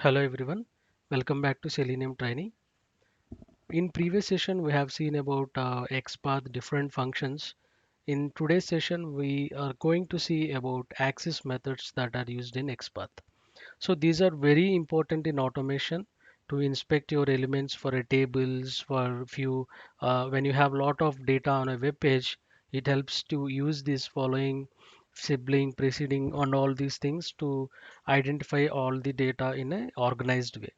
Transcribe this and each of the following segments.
Hello everyone, welcome back to Selenium Training. In previous session we have seen about XPath different functions. In today's session we are going to see about access methods that are used in XPath. So these are very important in automation to inspect your elements for a tables for few when you have lot of data on a web page. It helps to use this following sibling preceding on all these things to identify all the data in a organized way.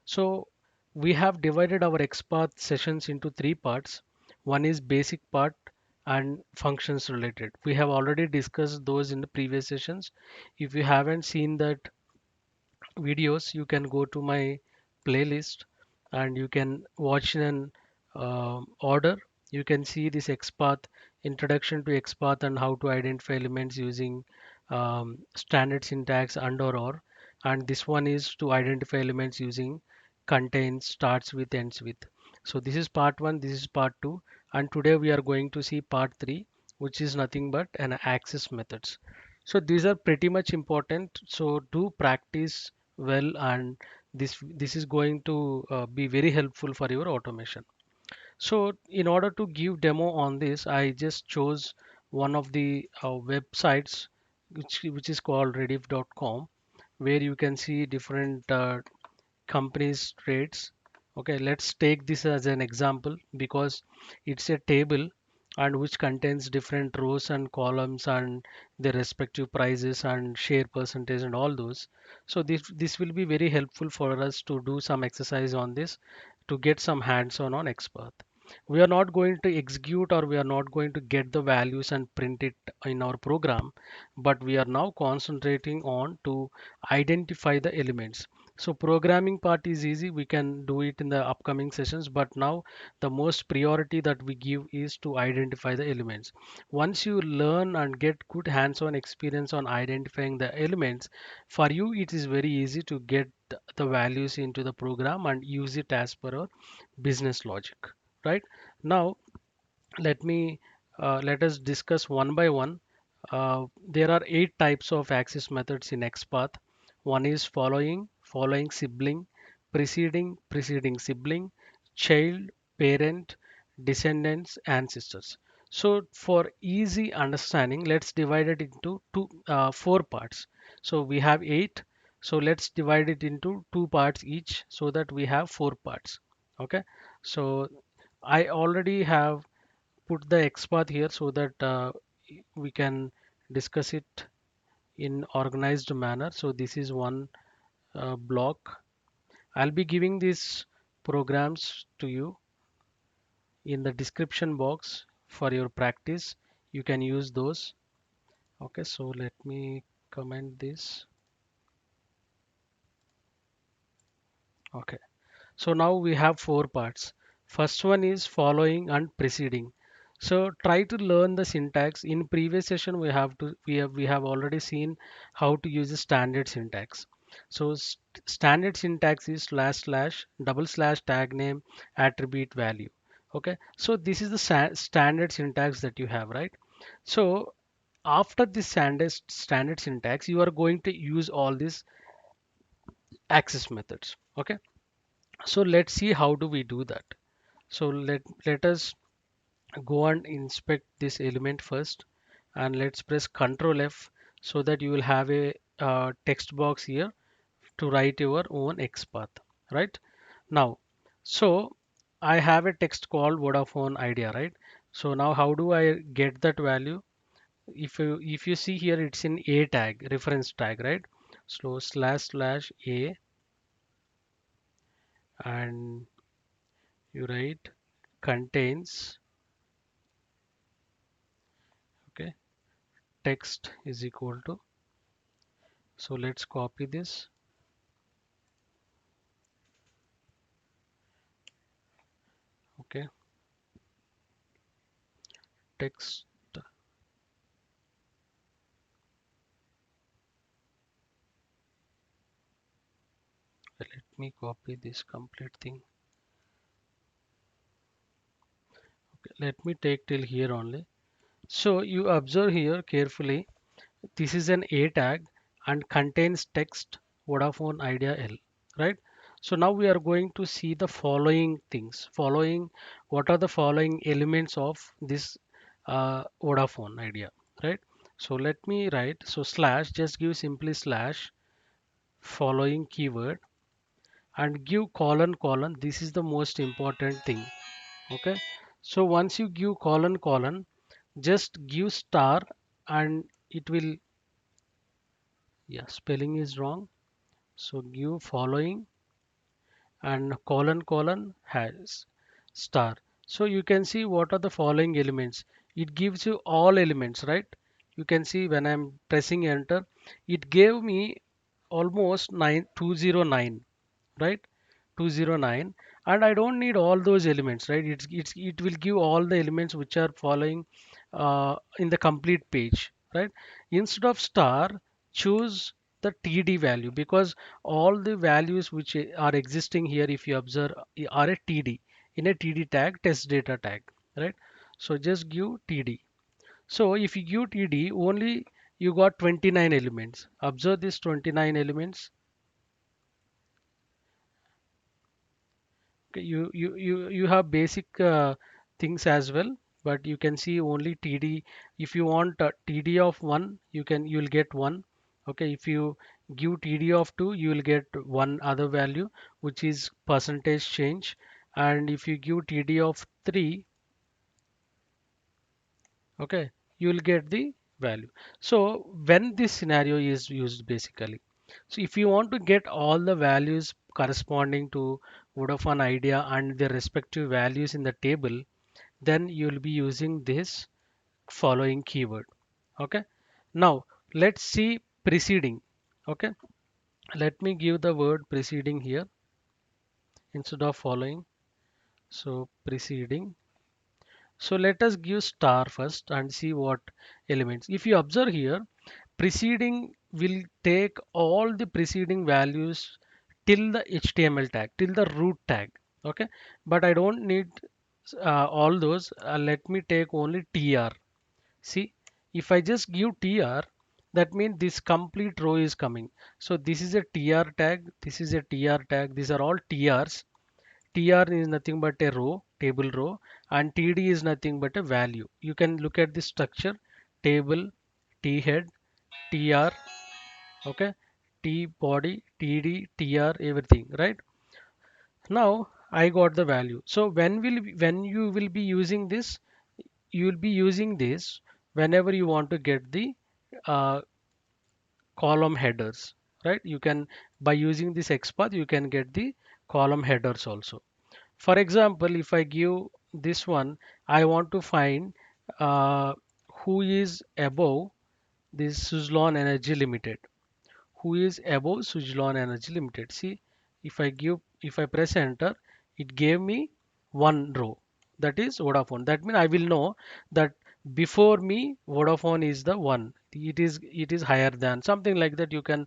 So we have divided our XPath sessions into three parts. One is basic part and functions related. We have already discussed those in the previous sessions. If you haven't seen that videos, you can go to my playlist and you can watch in an order. You can see this XPath, introduction to XPath and how to identify elements using standard syntax or. And this one is to identify elements using contains, starts with, ends with. So this is part one, this is part two. And today we are going to see part three, which is nothing but an access methods. So these are pretty much important. So do practice well, and this is going to be very helpful for your automation. So in order to give demo on this, I just chose one of the websites which is called rediff.com, where you can see different companies trades. Okay, let's take this as an example because it's a table and which contains different rows and columns and their respective prices and share percentage and all those. So this will be very helpful for us to do some exercise on this to get some hands-on XPath. We are not going to execute or we are not going to get the values and print it in our program, but we are now concentrating on to identify the elements. So programming part is easy. We can do it in the upcoming sessions, but now the most priority that we give is to identify the elements. Once you learn and get good hands-on experience on identifying the elements, for you it is very easy to get the values into the program and use it as per our business logic, right? Now let us discuss one by one. There are 8 types of access methods in XPath. One is following sibling, preceding sibling, child, parent, descendants, ancestors. So for easy understanding, let's divide it into four parts. So we have 8. So let's divide it into two parts each so that we have four parts. Okay. So I already have put the XPath here so that we can discuss it in organized manner. So this is one block. I'll be giving these programs to you in the description box for your practice. You can use those. Okay, so let me comment this. Okay, so now we have four parts. First one is following and preceding. So try to learn the syntax. In previous session we have already seen how to use the standard syntax. So standard syntax is slash slash double slash tag name attribute value. Okay, so this is the standard syntax that you have, right? So after this standard syntax, you are going to use all these access methods. Okay, so let's see how do we do that. So let us go and inspect this element first, and let's press Ctrl F so that you will have a text box here to write your own XPath, right? Now, so I have a text called Vodafone Idea, right? So now how do I get that value? If you see here, it's in A tag, reference tag, right? So slash slash A, and you write contains, okay, text is equal to. So let's copy this. Okay, text. Let me copy this complete thing. Okay, let me take till here only. So you observe here carefully. This is an A tag and contains text Vodafone Idea L. right? So now we are going to see the following things. Following, what are the following elements of this Vodafone idea, right? So let me write. So slash, just give simply slash following keyword and give colon colon. This is the most important thing. Okay. So once you give colon colon, just give star and it will, yeah, spelling is wrong. So give following and colon colon has star. So you can see what are the following elements. It gives you all elements, right? You can see when I'm pressing enter, it gave me almost 9209, right? 209, and I don't need all those elements, right? It will give all the elements which are following in the complete page, right? Instead of star, choose the TD value, because all the values which are existing here, if you observe, are a TD, in a TD tag, test data tag, right? So just give TD. So if you give TD only, you got 29 elements. Observe these 29 elements. Okay, you have basic things as well, but you can see only TD. If you want TD of 1, you'll get 1. Okay, if you give TD of 2, you will get one other value, which is percentage change. And if you give TD of 3, okay, you will get the value. So when this scenario is used basically, so if you want to get all the values corresponding to Vodafone Idea and their respective values in the table, then you'll be using this following keyword. Okay, now let's see preceding. Okay, let me give the word preceding here instead of following. So preceding. So let us give star first and see what elements. If you observe here, preceding will take all the preceding values till the HTML tag, till the root tag. Okay, but I don't need all those. Let me take only TR. See, if I just give TR, that means this complete row is coming. So this is a TR tag, this is a TR tag, these are all TRs. TR is nothing but a row, table row, and TD is nothing but a value. You can look at the structure, table, T head, TR, okay, T body, TD, TR, everything, right? Now I got the value. So when you will be using this, you will be using this whenever you want to get the uh, column headers, right? You can, by using this XPath, you can get the column headers also. For example, if I give this one, I want to find who is above this Suzlon Energy Limited. Who is above Suzlon Energy Limited? See, if I press enter, it gave me one row. That is Vodafone. That means I will know that before me Vodafone is the one. It is higher than something like that. You can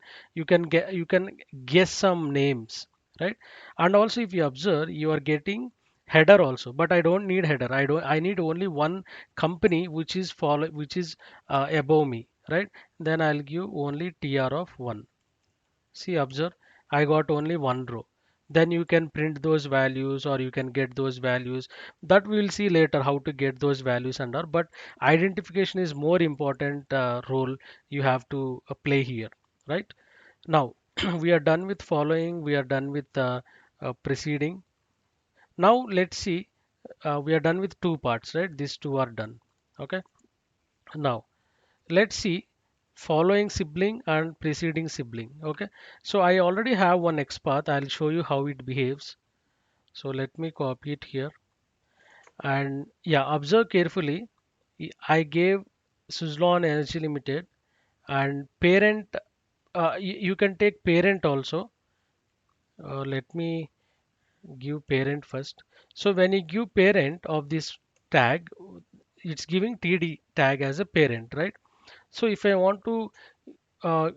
guess some names, right? And also if you observe, you are getting header also, but I don't need header. I need only one company which is above me, right? Then I'll give only TR of 1. See, observe, I got only one row. Then you can print those values or you can get those values. That we will see later how to get those values under. But identification is more important role you have to play here, right? Now we are done with following. We are done with preceding. Now let's see. We are done with two parts, right? These two are done. Okay. Now let's see following sibling and preceding sibling. Okay, so I already have one XPath. I'll show you how it behaves. So let me copy it here, and yeah, observe carefully. I gave Suzlon Energy Limited and parent. You can take parent also. Let me give parent first. So when you give parent of this tag, it's giving TD tag as a parent, right? So if I want to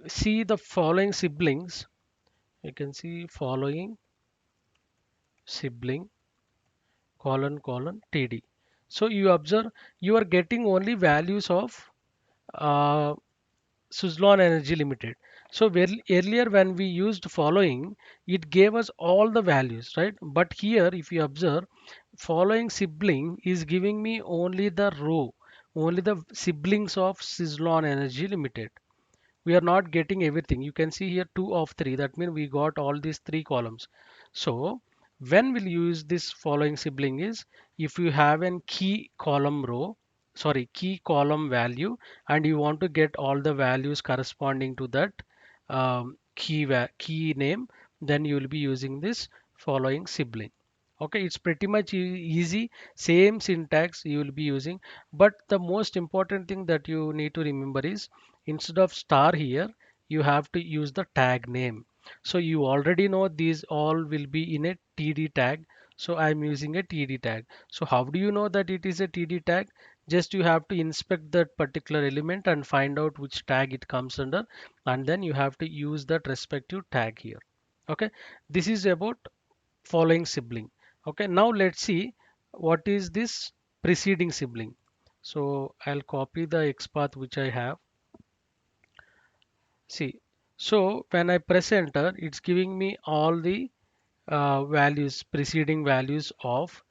see the following siblings, you can see following sibling colon colon TD. So you observe, you are getting only values of uh, Suzlon Energy Limited. So earlier when we used following, it gave us all the values, right? But here, if you observe, following sibling is giving me only the row, only the siblings of Sislon Energy Limited. We are not getting everything. You can see here 2 of 3. That means we got all these 3 columns. So when we'll use this following sibling is if you have an key column row, sorry, key column value, and you want to get all the values corresponding to that key name, then you will be using this following sibling. Okay, it's pretty much easy, same syntax you will be using, but the most important thing that you need to remember is instead of star here, you have to use the tag name. So you already know these all will be in a TD tag. So I'm using a TD tag. So how do you know that it is a TD tag? Just you have to inspect that particular element and find out which tag it comes under, and then you have to use that respective tag here. Okay, this is about following sibling. Okay, now let's see what is this preceding sibling. So I'll copy the XPath which I have. See, so when I press enter, it's giving me all the values, preceding values of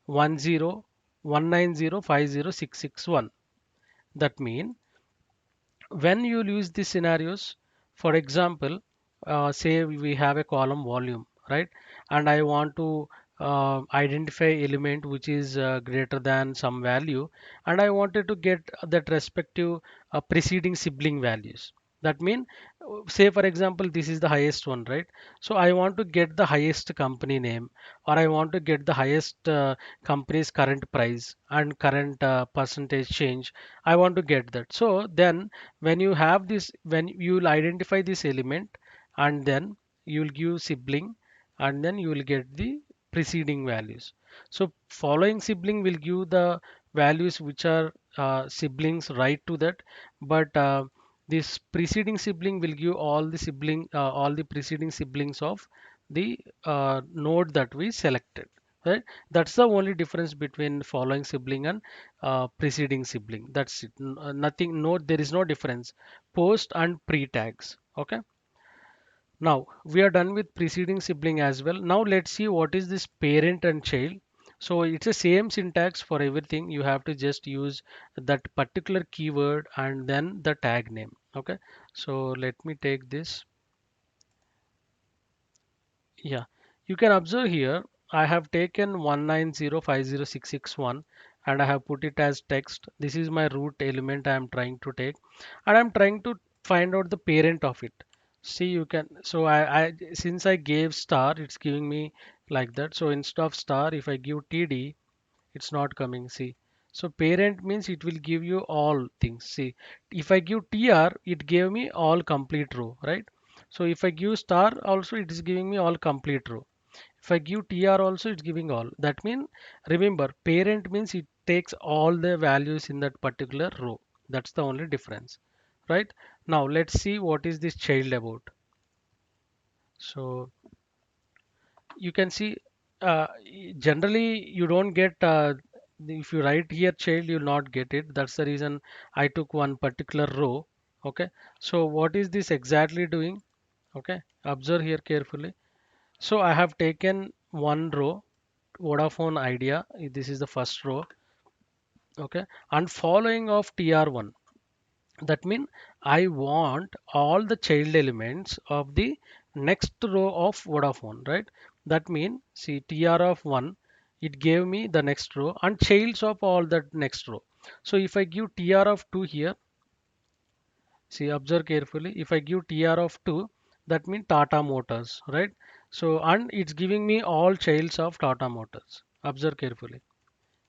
1019050661. That means when you use these scenarios, for example, say we have a column volume, right? And I want to identify element which is greater than some value, and I wanted to get that respective preceding sibling values. That means, say for example, this is the highest one, right? So I want to get the highest company name, or I want to get the highest company's current price and current percentage change. I want to get that. So then when you have this, when you will identify this element, and then you will give sibling, and then you will get the preceding values. So following sibling will give the values which are siblings right to that, but this preceding sibling will give all the preceding siblings of the node that we selected, right? That's the only difference between following sibling and preceding sibling. That's it. Nothing, no, there is no difference. Post and pre tags. Okay. Now we are done with preceding sibling as well. Now let's see what is this parent and child. So it's the same syntax for everything. You have to just use that particular keyword and then the tag name. Okay. So let me take this. Yeah, you can observe here. I have taken 190506661 and I have put it as text. This is my root element I am trying to take, and I'm trying to find out the parent of it. See, you can. So I since I gave star, it's giving me like that. So instead of star, if I give TD, it's not coming. See, so parent means it will give you all things. See, if I give TR, it gave me all complete row, right? So if I give star also, it is giving me all complete row. If I give TR also, it's giving all. That means, remember, parent means it takes all the values in that particular row. That's the only difference, right? Now let's see what is this child about. So you can see uh, generally you don't get if you write here child, you'll not get it. That's the reason I took one particular row. Okay, so what is this exactly doing? Okay, observe here carefully. So I have taken one row, Vodafone Idea. This is the first row. Okay, and following of TR1. That means I want all the child elements of the next row of Vodafone, right? That means see TR of 1, it gave me the next row and childs of all that next row. So if I give TR of 2 here, see, observe carefully. If I give TR of 2, that means Tata Motors, right? So and it's giving me all childs of Tata Motors. Observe carefully.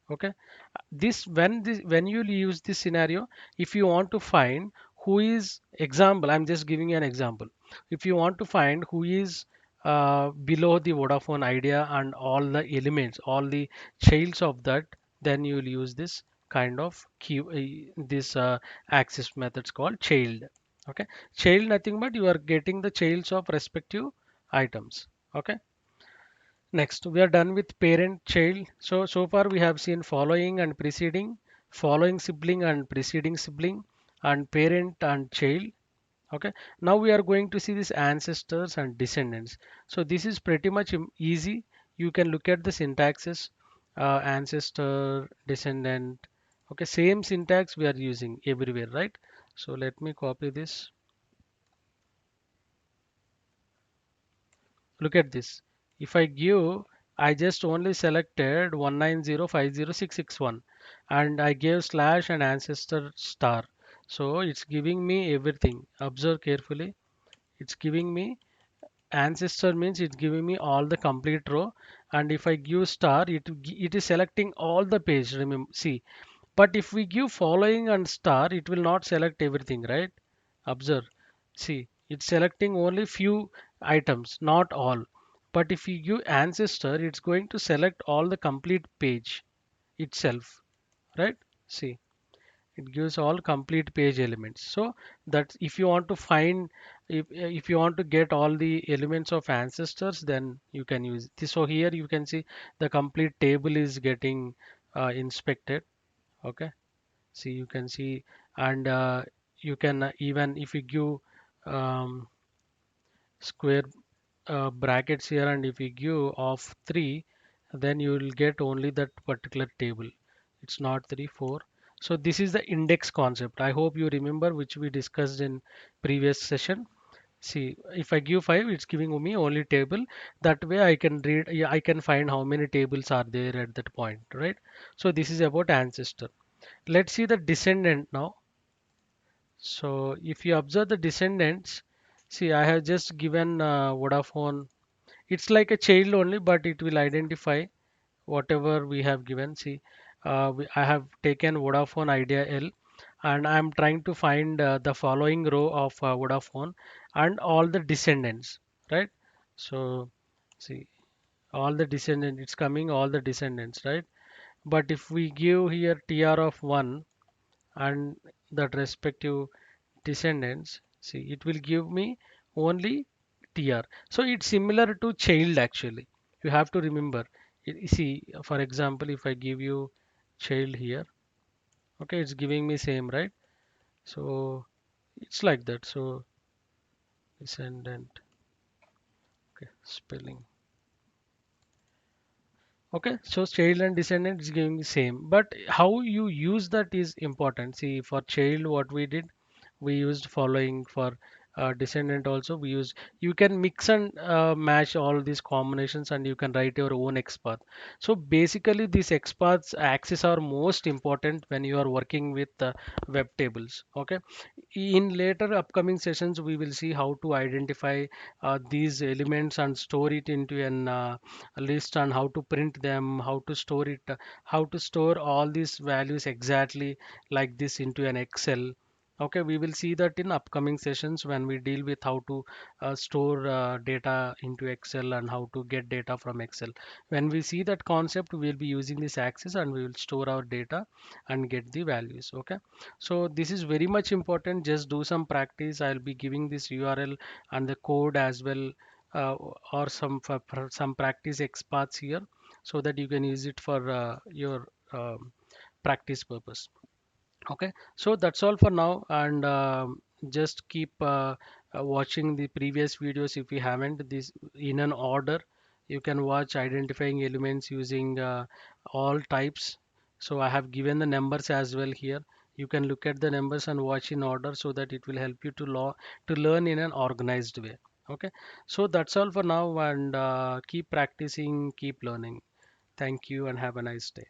Okay, this when you use this scenario, if you want to find who is, example, I'm just giving you an example. If you want to find who is below the Vodafone Idea and all the elements, all the childs of that, then you will use this kind of key, this access methods called child. Okay, child nothing but you are getting the childs of respective items. Okay. Next, we are done with parent child. So far we have seen following and preceding, following sibling and preceding sibling, and parent and child. Okay, now we are going to see this ancestors and descendants. So this is pretty much easy. You can look at the syntaxes, ancestor, descendant. Okay, same syntax we are using everywhere, right? So let me copy this. Look at this. If I give, I just only selected 190506661 and I gave slash and ancestor star. So it's giving me everything. Observe carefully. It's giving me ancestor means it's giving me all the complete row, and if I give star, it is selecting all the page. Remember, see, but if we give following and star, it will not select everything, right? Observe. See, it's selecting only few items, not all. But if you give ancestor, it's going to select all the complete page itself, right? See, it gives all complete page elements. So that if you want to find, if you want to get all the elements of ancestors, then you can use this. So here you can see the complete table is getting inspected. Okay, see, you can see, and you can even if you give square brackets here, and if you give of 3, then you will get only that particular table. It's not 3 4. So this is the index concept. I hope you remember, which we discussed in previous session. See, if I give 5, it's giving me only table. That way I can read, yeah, I can find how many tables are there at that point, right? So this is about ancestor. Let's see the descendant now. So if you observe the descendants, see, I have just given Vodafone. It's like a child only, but it will identify whatever we have given. See, I have taken Vodafone Idea L, and I'm trying to find the following row of Vodafone and all the descendants, right? So, see, all the descendants, it's coming all the descendants, right? But if we give here tr of 1 and that respective descendants, see, it will give me only tr. So it's similar to child actually. You have to remember. See, for example, if I give you child here, okay, it's giving me same, right? So it's like that. So descendant, okay, spelling. Okay, so child and descendant is giving the same, but how you use that is important. See, for child, what we did, we used following. For descendant also we use. You can mix and match all these combinations, and you can write your own XPath. So basically, these XPaths axes are most important when you are working with web tables. Okay, in later upcoming sessions, we will see how to identify these elements and store it into an list, and how to print them, how to store it, how to store all these values exactly like this into an Excel. Okay, we will see that in upcoming sessions when we deal with how to store data into Excel and how to get data from Excel. When we see that concept, we will be using this axis and we will store our data and get the values. Okay, so this is very much important. Just do some practice. I'll be giving this URL and the code as well, or for some practice XPaths here, so that you can use it for your practice purpose. Okay, so that's all for now, and just keep watching the previous videos if you haven't. This in an order. You can watch identifying elements using all types. So I have given the numbers as well here. You can look at the numbers and watch in order, so that it will help you to learn in an organized way. Okay, so that's all for now, and keep practicing, keep learning. Thank you, and have a nice day.